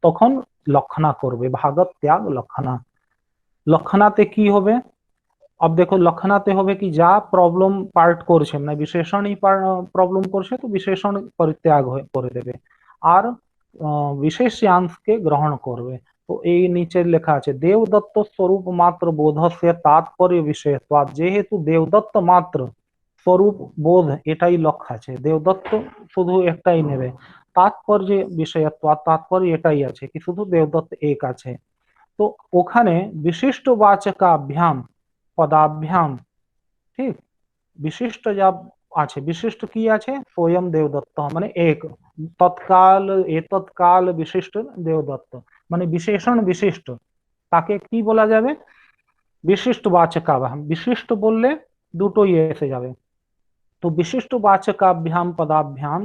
Speaker 1: তখন লক্ষণা করবে, ভাগত ত্যাগ লক্ষণা। লক্ষণাতে কি হবে, अब देखो लक्षणाते হবে কি যা প্রবলেম পার্ট করছে মানে বিশেষণই প্রবলেম করছে, তো বিশেষণ পরিত্যাগ করে দেবে আর বিশেষ্যাংশকে গ্রহণ করবে। তো এই নিচে লেখা আছে দেবদত্ত স্বরূপ মাত্র বোধস্য তাৎপর্য বিষয়ত্বাৎ, যেহেতু দেবদত্ত মাত্র স্বরূপ বোধ এটাই লক্ষ্য আছে, দেবদত্ত শুধু একটাই নেবে, তাৎপর্য বিষয়ত্বাৎ তাৎপর্য এটাই আছে কি শুধু দেবদত্ত এক আছে। তো ওখানে বিশিষ্ট বাচকাভ্যাম পদাভ্যাম, ঠিক বিশিষ্ট যা আছে, বিশিষ্ট কি আছে স্বয়ং দেবদত্ত মানে এক, তৎকাল এ তৎকাল বিশিষ্ট দেবদত্ত মানে বিশেষণ বিশিষ্ট, তাকে কি বলা যাবে বিশিষ্ট বাচকাভ্যাম, বিশিষ্ট বললে দুটোই এসে যাবে। তো বিশিষ্ট বাচকাভ্যাম পদাভ্যাম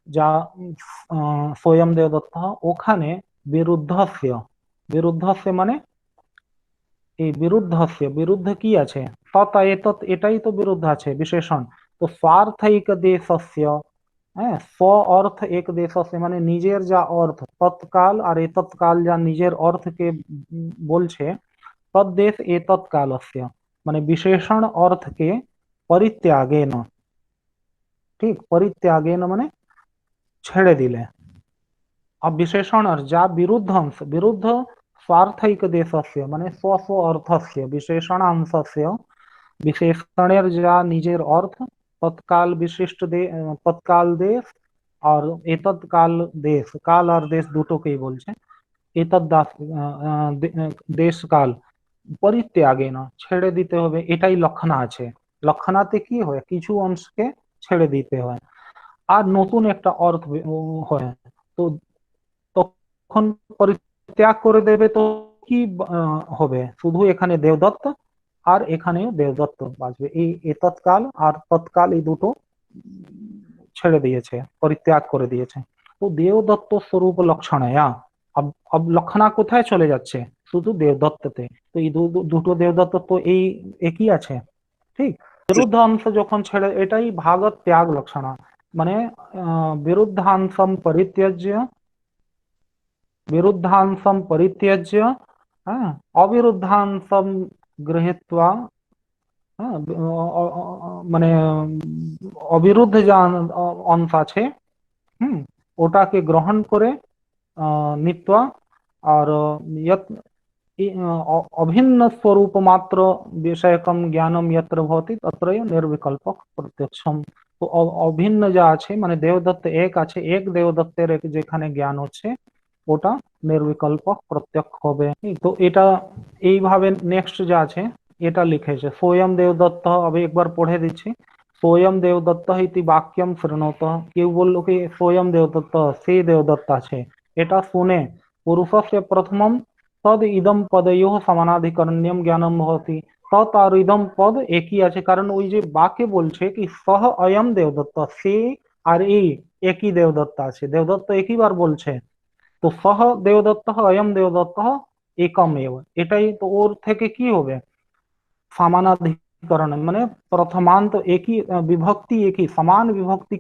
Speaker 1: যা স্বয়ং দেবদত্ত, ওখানে বিরুদ্ধস্য, বিরুদ্ধস্য মানে এই বিরুদ্ধস্য, বিরুদ্ধ কি আছে তৎ এতৎ, এটাই তো বিরুদ্ধ আছে বিশেষণ। তো স্বার্থৈক দেশস্য, হ্যাঁ স্ব অর্থ এক দেশস্য মানে নিজের যা অর্থ, তৎকাল আর এতৎকাল যা নিজের অর্থকে বলছে, তদ্দেশ এতৎকালস্য মানে বিশেষণ অর্থকে পরিত্যাগেন, ঠিক পরিত্যাগেন মানে ছেড়ে দিলে। अब विशेषण যা বিরুদ্ধ অংশ, বিরুদ্ধ স্বার্থৈক দেশস্য মানে স্ব স্ব অর্থস্য বিশেষণাংশস্য, বিশেষণের যা নিজের অর্থ, তৎকাল বিশিষ্ট তৎকাল দেশ আর এতৎকাল দেশ, কাল আর দেশ দুটোকেই বলছে, এতৎ দেশ কাল পরিত্যাগে না ছেড়ে দিতে হবে, এটাই লক্ষণা আছে। লক্ষণাতে কি হয় কিছু অংশকে ছেড়ে দিতে হয় আর নতুন একটা অর্থ হয়, তো তখন পরিত্যাগ করে দেবে তো কি হবে, শুধু এখানে দেবদত্ত আর এখানেও দেবদত্ত বাঁচবে। এই তৎকাল আর তৎকাল এই দুটো ছেড়ে দিয়েছে, পরিত্যাগ করে দিয়েছে। তো দেবদত্ত স্বরূপ লক্ষণায়া, লক্ষণা কোথায় চলে যাচ্ছে, শুধু দেবদত্ততে। তো এই দুটো দেবদত্ত তো এই একই আছে, ঠিক। বিরুদ্ধাংশ যখন ছেড়ে, এটাই ভাগত ত্যাগ লক্ষণা, মানে বিরুদ্ধাংশম পরিত্যজ্য, विरुद्धांसं परित्यज्य, हाँ, अविरुद्धांसं गृहीत्वा, हाँ, মানে অবিরুদ্ধ যে অংশ আছে, হুম, ওটাকে গ্রহণ করে নিত্বা, আর यत् अभिन्न स्वरूप मात्र বিষয়কম জ্ঞানম यत्र भवति तत्रैव निर्विकल्पक प्रत्यक्षम। তো অভিন্ন যা আছে, মানে দেবদত্ত এক আছে, এক দেবদত্তের এক যেখানে জ্ঞান হচ্ছে, ওটা নির্বিকল্প প্রত্যক্ষ হবে। তো এটা এইভাবে নেক্সট যা আছে এটা লিখেছে সোয়ম দেবদত্ত। আমি একবার পড়ে দিচ্ছি। সোয়ম দেবদত্ত ইতি বাক্যম শৃণোত। কেউ বললো কি সোয়ম দেবদত্ত, সেই দেবদত্ত আছে, এটা শুনে পুরুষস্য প্রথমম তদ ইদম পদয়োঃ সমানাধিকরণ্যম জ্ঞানম ভবতি। তৎ আর ইদম পদ একই আছে, কারণ ওই যে বাক্যে বলছে কি সহ অয়ম দেবদত্ত, সে আর এই একই দেবদত্ত আছে, দেবদত্ত একই বার বলছে। তো সহ দেবদত্ত অয়ম দেবদত্ত একম এব, এটাই তো ওর থেকে কি হবে, সমানাধিকরণ, মানে প্রথমান্ত একই, বিভক্তি একই, সমান বিভক্তি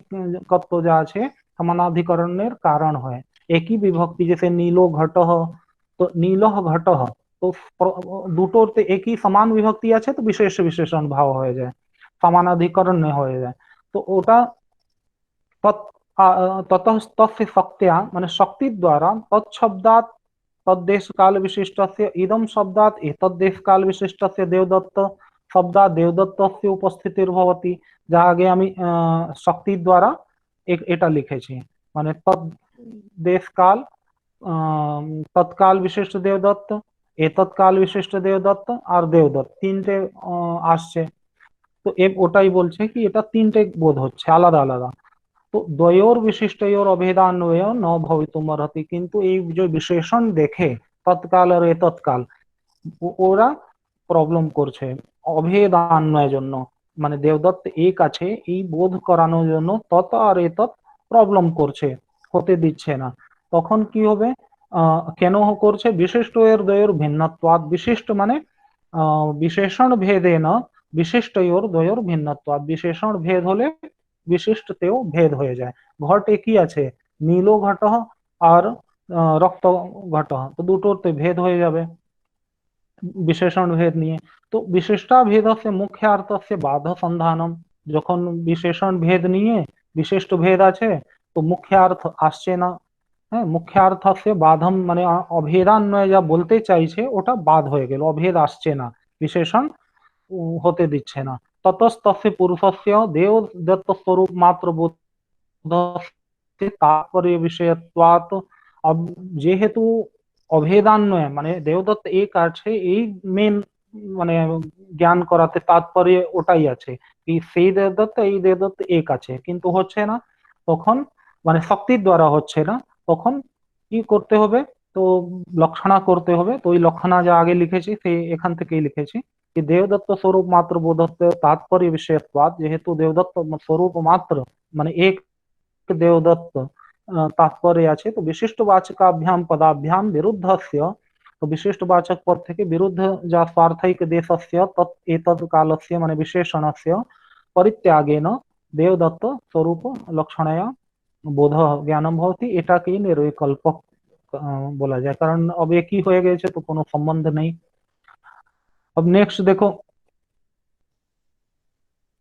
Speaker 1: কত যা আছে সমানাধিকরণের কারণ হয়। একই বিভক্তি, जैसे নীলো ঘট, তো নীল ঘট, তো দুটোতে একই সমান বিভক্তি আছে, তো বিশেষ বিশেষণ ভাব হয়ে যায়, সমানাধিকরণ হয়ে যায়। তো ওটা ततस्तस्य शक्त्या, মানে শক্তির দ্বারা, তৎশব্দাৎ तद्देश काल विशिष्टस्य इदम शब्दात् एतद्देश काल विशिष्टस्य देवदत्त शब्दात् देवदत्तस्य उपस्थितिर्भवति। যা আগে আমি শক্তির দ্বারা এটা লিখেছি, মানে তদ্দেশ কাল, তৎকাল বিশিষ্ট দেবদত্ত, এতৎকাল বিশিষ্ট দেবদত্ত আর দেবদত্ত তিনটে আসছে। তো ওটাই বলছে কি এটা তিনটে বোধ হচ্ছে আলাদা আলাদা। তো দ্বয়োর বিশিষ্টয়োর অভেদান্বয় ন ভবিতুম अर्हति, কিন্তু এই যে বিশেষণ দেখে তৎকাল আর এ তৎকাল, ওরা প্রবলেম করছে অভেদান্বয়ের জন্য, মানে দেবদত্ত এক আছে এই বোধ করানোর জন্য তত আর এ তৎ প্রবলেম করছে, হতে দিচ্ছে না। তখন কি হবে, কেন করছে, বিশিষ্ট এর দ্বয়ের ভিন্নত্বাৎ, বিশিষ্ট মানে বিশেষণ ভেদে না, বিশিষ্টয়োর দ্বয়ের ভিন্নত্বাৎ, বিশেষণ ভেদ হলে বিশিষ্টতেও ভেদ হয়ে যায়। ঘট একই আছে, নীল ঘট আর রক্ত ঘট, তো দুটোতে ভেদ হয়ে যাবে বিশেষণ ভেদ নিয়ে। তো বিশিষ্টা ভেদस्य মুখ্যার্থस्य বাধ সন্ধানম, যখন বিশেষণ ভেদ নিয়ে বিশিষ্ট ভেদ আছে, তো মুখ্যার্থ আসছে না। হ্যাঁ, মুখ্যার্থस्य বাধম, মানে অভেদান্বয় যা বলতে চাইছে ওটা বাদ হয়ে গেল, অভেদ আসছে না, বিশেষণ হতে দিচ্ছে না। ততস্তস্য পুরুষস্য দেবদত্ত স্বরূপ মাত্র বোধস্য তাৎপর্য বিষয়ত্বাৎ। যেহেতু অভেদান্বয় মানে দেবদত্ত এক আছে, এই মেন মানে জ্ঞান করাতে তাৎপর্য ওটাই আছে, এই সেই দেবদত্ত এই দেবদত্ত এক আছে, কিন্তু হচ্ছে না তখন, মানে শক্তির দ্বারা হচ্ছে না, তখন কি করতে হবে, তো লক্ষণা করতে হবে। তো ওই লক্ষণা যা আগে লিখেছি সেই এখান থেকেই লিখেছি कि देवदत्त स्वरूप मात्र बोधत्व तात्पर्य विषयत्वात्, যেহেতু দেবদত্ত স্বরূপ মাত্র মানে এক देवदत्त तात्पर्य আছে, তো বিশিষ্ট বাচকাভ্যাম পদাভ্যাম বিরুদ্ধস্য, তো বিশিষ্ট বাচক পদ থেকে বিরুদ্ধ যা স্বার্থৈক দেশস্য তৎ এতদ কালস্য, মানে বিশেষণস্য পরিত্যাগেন দেবদত্ত স্বরূপ লক্ষণয়া বোধ জ্ঞানম ভবতি, এটাকেই নির্বিকল্প বলা যায়, কারণ अब একই হয়ে গেছে তো কোনো সম্বন্ধ নেই। अब নেক্সট দেখো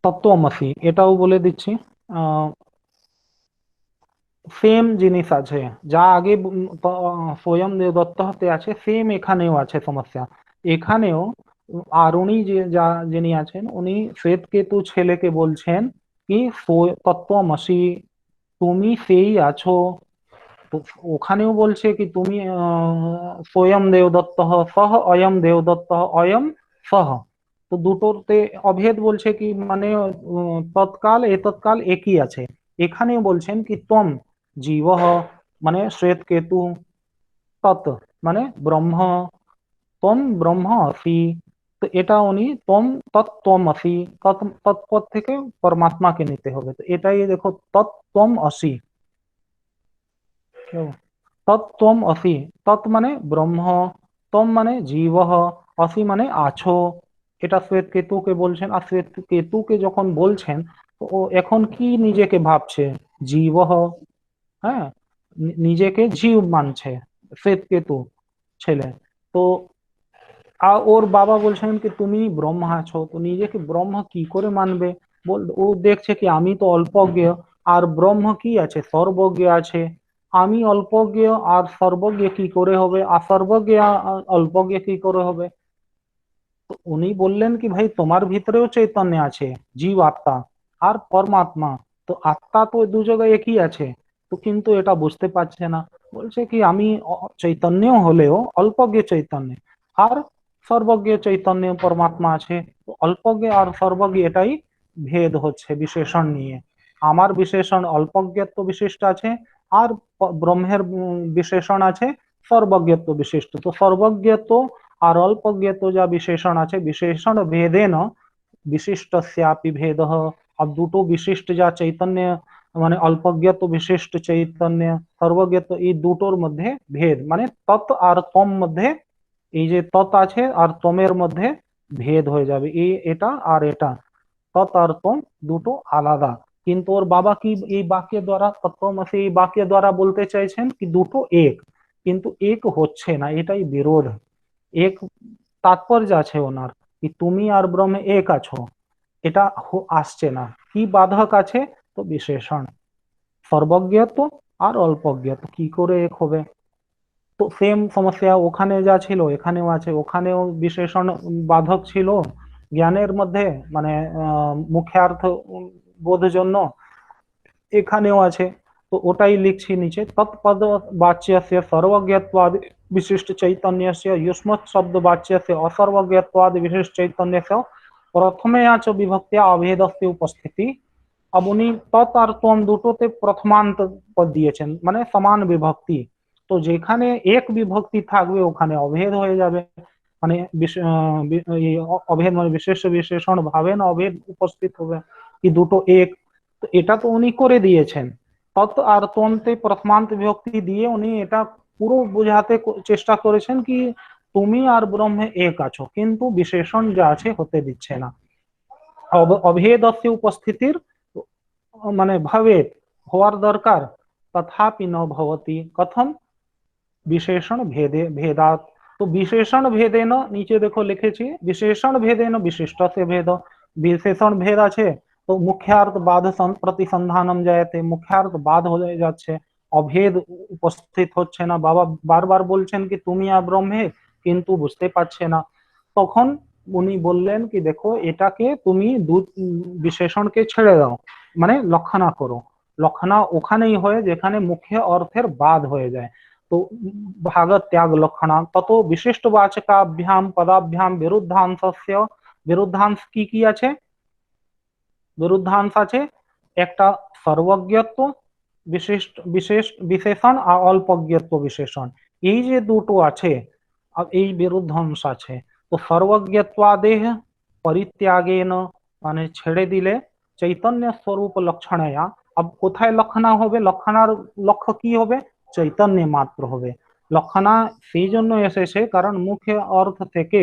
Speaker 1: তত্ত্বমসি, এটাও বলে দিচ্ছি। সেম জিনিস আছে, যা আগে স্বয়ং দেবদত্ত হতে আছে সেম এখানেও আছে সমস্যা। এখানেও আর উনি যে যা যিনি আছেন উনি শ্বেতকেতু ছেলেকে বলছেন কি তত্ত্বমসি, তুমি সেই আছো। তো ওখানেও বলছে কি তুমি স্বয়ং দেবদত্ত সহ অয়ম দেবদত্ত অয়ম সহ, তো দুটোতে অভেদ বলছে কি, মানে তৎকাল এ তৎকাল একই আছে। এখানেও বলছেন কি তম জীব, মানে শ্বেত কেতু, তৎ মানে ব্রহ্ম, তম ব্রহ্ম আসি। তো এটা উনি তম তত্ত্বম আসি, তৎপদ থেকে পরমাত্মাকে নিতে হবে। তো এটাই দেখো, তত্ত্বম আসি, তত্ত্বম আসি। তৎ মানে ব্রহ্ম, তম মানে জীব, আসি মানে আছো। এটা শ্বেত কেতুকে বলছেন। আর শ্বেত কেতুকে যখন বলছেন, তো ও এখন কি নিজেকে ভাবছে? জীব, হ্যাঁ, নিজেকে জীব মানছে শ্বেত কেতু ছেলে। তো ওর বাবা বলছেন কি তুমি ব্রহ্মা আছো, তো নিজেকে ব্রহ্ম কি করে মানবে? ও দেখছে কি আমি তো অল্পজ্ঞ, আর ব্রহ্ম কি আছে, সর্বজ্ঞ আছে। আমি অল্পজ্ঞ আর সর্বজ্ঞ কি করে হবে, আর সর্বজ্ঞ অল্পজ্ঞ কি করে হবে? তো উনি বললেন কি ভাই তোমার ভিতরেও চৈতন্য আছে, জীব আত্মা আর পরমাত্মা। তো আত্মা তো দু জায়গায় একই আছে। তো কিন্তু এটা বুঝতে পারছে না। বলছে কি আমি চৈতন্য হলেও অল্পজ্ঞ চৈতন্য, আর সর্বজ্ঞ চৈতন্য পরমাত্মা আছে। তো অল্পজ্ঞ আর সর্বজ্ঞ এটাই ভেদ হচ্ছে বিশেষণ নিয়ে। আমার বিশেষণ অল্পজ্ঞত্ব বিশিষ্ট আছে, আর ব্রহ্মের বিশেষণ আছে সর্বজ্ঞত্ব বিশিষ্ট। তো সর্বজ্ঞত্ব আর অল্পজ্ঞত্ব যা বিশেষণ আছে, বিশেষণ ভেদেন বিশিষ্টস্যাপি ভেদঃ। আর দুটো বিশিষ্ট যা চৈতন্য, মানে অল্পজ্ঞত্ব বিশিষ্ট চৈতন্য, সর্বজ্ঞত্ব, এই দুটোর মধ্যে ভেদ, মানে তৎ আর তম মধ্যে, এই যে তৎ আছে আর তমের মধ্যে ভেদ হয়ে যাবে। এটা আর এটা, তৎ আর তম দুটো আলাদা। কিন্তু ওর বাবা কি এই বাক্যের দ্বারা, তত্ত্বমসি এই বাক্যের দ্বারা বলতে চাইছেন কি দুটো এক, কিন্তু এক হচ্ছে না, এটাই বিরোধ। এক তাৎপর্য আছে ওনার, কি তুমি আর ব্রহ্মে এক আছো, এটা আসছে না। কি বাধক আছে? তো বিশেষণ, সর্বজ্ঞত্ব আর অল্পজ্ঞত্ব কি করে এক হবে? তো সেম সমস্যা ওখানে যা ছিল এখানেও আছে। ওখানেও বিশেষণ বাধক ছিল জ্ঞানের মধ্যে, মানে মুখ্যার্থ বোধের জন্য, এখানেও আছে। তো ওটাই লিখছি নিচে, তৎপদ বাচ্যস্য সর্বজ্ঞত্বাদ विशिष्ट चैतन्यस्य युष्मत् शब्द वाच्यस्य असर्वज्ञत्वाद विशिष्ट चैतन्यस्य प्रथमे च विभक्त्या अभेदस्य उपस्थिति। अब उन्हीं तत् আর তম দুটোতে প্রথমান্ত পদ দিয়েছেন, মানে সমান বিভক্তি। তো যেখানে এক বিভক্তি থাকবে ওখানে অভেদ হয়ে যাবে, মানে অভেদ মানে বিশেষ বিশেষণ ভাবে না অভেদ উপস্থিত হবে, কি দুটো এক। তো এটা তো উনি করে দিয়েছেন, তৎ আর তন্তে প্রথমান্ত বিভক্তি দিয়ে উনি এটা পুরো বোঝাতে চেষ্টা করেছেন কি তুমি আর ব্রহ্মে এক আছো, কিন্তু বিশেষণ যা আছে হতে দিচ্ছে না। অভেদস্য উপস্থিতির মানে ভাবে হওয়ার দরকার, তথাপি ন ভবতি কথম विशेषण भेदे भेदात। तो विशेषण भेदेन, नीचे देखो लिखेছি विशेषण भेदेन विशिष्ट से भेद। विशेषण भेद আছে তো মুখ্যার্থ বাধ প্রতিসন্ধানম জায়তে, মুখ্যার্থ বাধ হয়ে যাচ্ছে, অভেদ উপস্থিত হচ্ছে না। বাবা বারবার বলছেন কি তুমি আর ব্রহ্মে, কিন্তু বুঝতে পারছে না। তখন উনি বললেন কি দেখো এটাকে তুমি বিশেষণকে ছেড়ে দাও, মানে লক্ষণা করো। লক্ষণা ওখানেই হয় যেখানে মুখ্য অর্থের বাদ হয়ে যায়। तो भाग त्याग लक्षणा ततो विशिष्ट वाचकाभ्याम पदाभ्याम विरुद्धांशस्य, विरुद्धांश কি আছে? বিরুদ্ধাংশ আছে একটা সর্বজ্ঞত্ব বিশিষ্ট বিশেষ বিশেষণ আর অল্পজ্ঞত্ব বিশেষণ, এই যে দুটো আছে, এই বিরুদ্ধাংশ আছে। তো সর্বজ্ঞত্বাদেহ পরিত্যাগেন, মানে ছেড়ে দিলে, চৈতন্য স্বরূপ লক্ষণয়া। अब কোথায় লক্ষণা হবে? লক্ষণার লক্ষ্য কি হবে? চৈতন্য মাত্র হবে। লক্ষণা সেই জন্য এসেছে কারণ মুখ্য অর্থ থেকে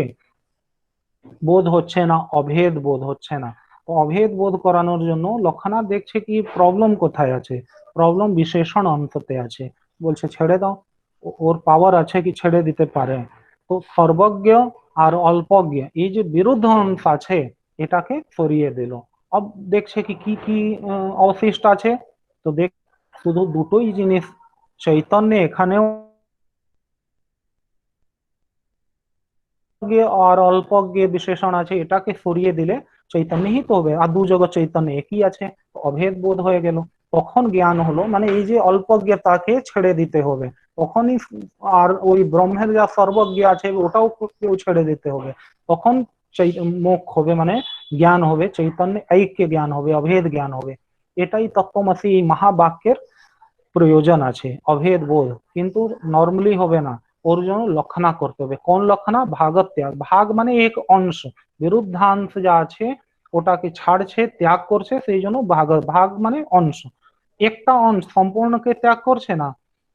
Speaker 1: বোধ হচ্ছে না, অভেদ বোধ হচ্ছে না। অভেদ বোধ করানোর জন্য লক্ষণা দেখছে কি প্রবলেম কোথায় আছে, প্রবলেম বিশেষণ অন্ততে আছে। বলছে ছেড়ে দাও, ওর পাওয়ার আছে কি ছেড়ে দিতে পারে। তো সর্বজ্ঞ আর অল্পজ্ঞ এই যে বিরুদ্ধ অংশ আছে, এটাকে সরিয়ে দিল। अब দেখছে কি কি কি অবশিষ্ট আছে। তো দেখ শুধু দুটোই জিনিস, চৈতন্য এখানেও আর অল্পজ্ঞ বিশেষণ আছে, এটাকে সরিয়ে দিলে চৈতন্য হি তো হবে। আর দু জগৎ চৈতন্য একই আছে, অভেদ বোধ হয়ে গেল। তখন জ্ঞান হলো, মানে এই যে অল্পজ্ঞতাকে ছেড়ে দিতে হবে তখনই। আর ওই ব্রহ্মের যা সর্বজ্ঞ আছে ওটাও কেউ ছেড়ে দিতে হবে, তখন মোক্ষ হবে, মানে জ্ঞান হবে, চৈতন্য ঐক্য জ্ঞান হবে, অভেদ জ্ঞান হবে। এটাই তত্ত্বমসি এই মহাবাক্যের প্রয়োজন আছে, অভেদ বোধ, কিন্তু নর্মালি হবে না, ওর জন্য লক্ষণা করতে হবে। কোন লক্ষণা? ভাগত ত্যাগ। ভাগ মানে এক অংশ, বিরুদ্ধাংশ যা আছে ওটাকে ছাড়ছে, ত্যাগ করছে, সেই জন্য ভাগ। ভাগ মানে অংশ, একটা অংশ, সম্পূর্ণকে ত্যাগ করছে না।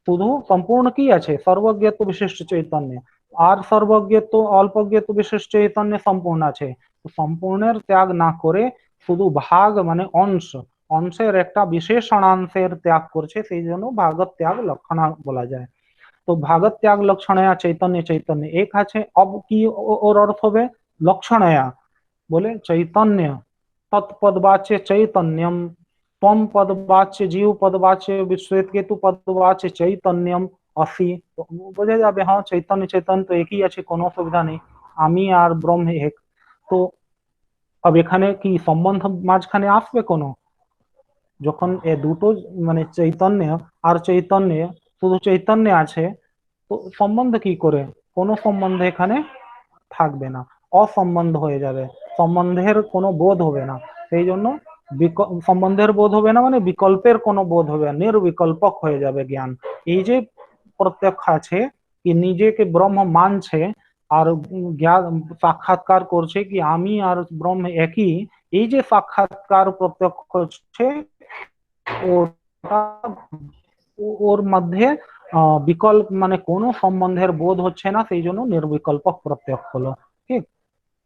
Speaker 1: শুধু সম্পূর্ণ কি আছে? সর্বজ্ঞত্ব বিশিষ্ট চৈতন্য, আর সর্বজ্ঞত্ব অল্পজ্ঞত্ব বিশিষ্ট চৈতন্য সম্পূর্ণ আছে। তো সম্পূর্ণের ত্যাগ না করে শুধু ভাগ মানে অংশ, অংশের একটা বিশেষণাংশের ত্যাগ করছে, সেই জন্য ভাগত ত্যাগ লক্ষণা বলা যায়। তো ভাগত ত্যাগ লক্ষণয়া চৈতন্য চৈতন্য এক আছে। अब কি ওর অর্থ হবে? লক্ষণয়া বলে চৈতন্য, তৎপদবাচ্য চৈতন্যম, তম পদবাচ্য জীব পদবাচ্য বিশ্বেত কেতু পদবাচ্য চৈতন্যম অসি। তো বোঝা যাবে হ্যাঁ চৈতন্য চৈতন্য তো একই আছে, কোনো অসুবিধা নেই, আমি আর ব্রহ্ম এক। তো এখানে কি সম্বন্ধ মাঝখানে আসবে কোনো? যখন এ দুটো মানে চৈতন্য আর চৈতন্য, শুধু চৈতন্য আছে, তো সম্বন্ধ কি করে? কোনো সম্বন্ধ এখানে থাকবে না, অসম্বন্ধ হয়ে যাবে, সম্বন্ধের কোনো বোধ হবে না। সেই জন্য সম্বন্ধের বোধ হবে না মানে বিকল্পের কোনো বোধ হবে না, নির্বিকল্পক হয়ে যাবে জ্ঞান। এই যে প্রত্যক্ষ আছে কি নিজেকে ব্রহ্ম মানছে, আর জ্ঞান সাক্ষাৎকার করছে কি আমি আর ব্রহ্ম একই, এই যে সাক্ষাৎকার প্রত্যক্ষ হচ্ছে, ওটা ওর মধ্যে বিকল্প মানে কোনো সম্বন্ধের বোধ হচ্ছে না, সেই জন্য নির্বিকল্পক প্রত্যক্ষ হলো।